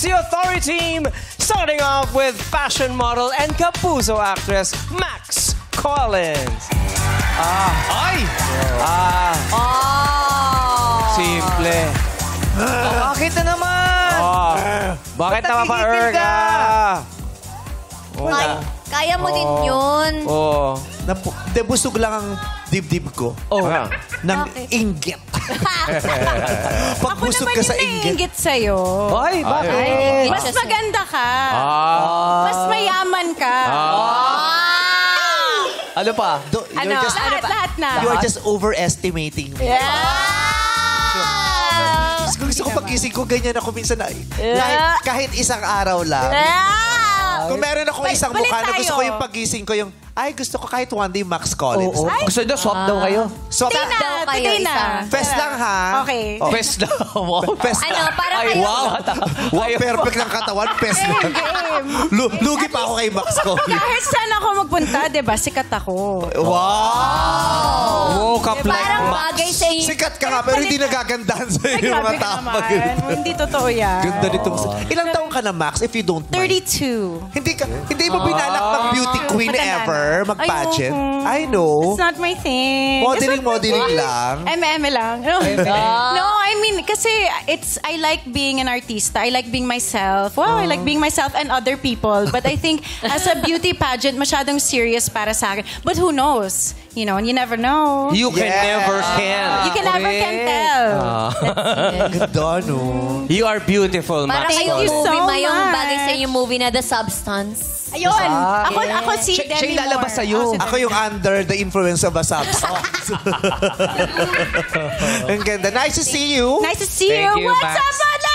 the Authority Team, starting off with fashion model and Kapuso actress Max Collins. Simple. Bakit na naman? Bakit naman pa, Erga? Kaya mo din yun. Busog lang ang dibdib ko. Ng inggit. Pag busog ka sa inggit. Inggit sa'yo. Ay, bakit? Mas maganda ka. Mas mayaman ka. Ano pa? Lahat na. You are just overestimating me. Gusto ko pagising ko, ganyan ako minsan na. Kahit isang araw lang. Kung meron ako isang mukha na gusto ko yung pagising ko yung, gusto ko kahit one day Max Collins. Gusto nyo, swap daw kayo. Swap Today na. Fest lang ha. Okay. Fest daw. Fest Ano, para kayo. Wow, perfect ng katawan. Fest lang. Lugi pa ako kay Max Collins. Kahit saan ako magpunta, diba? Sikat ako. Wow. Parang bagay sa inyo. Sikat ka nga, pero hindi nagagandahan sa iyo yung mga tao. Hindi totoo yan. Ganda nitong... Ilang taong ka na, Max, if you don't mind? 32. Hindi mo binalak ng beauty queen ever, mag-pageant? I know. It's not my thing. Modeling lang. Eme lang. No, I mean, kasi I like being an artista. I like being myself. Wow, I like being myself and other people. But I think as a beauty pageant, masyadong serious para sa akin. But who knows? You know, and you never know. You can never can. You can never can tell. Ganda, no? You are beautiful, Para Max kayong Collins. movie, so mayong much. bagay sa inyo movie na The Substance. Ayun. Ako si Siya Demi yung lalabas Moore. sa'yo. Ako yung under the influence of a substance. Ang ganda. Nice to see you. Nice to see Thank you. you, What's Max. up, Madla?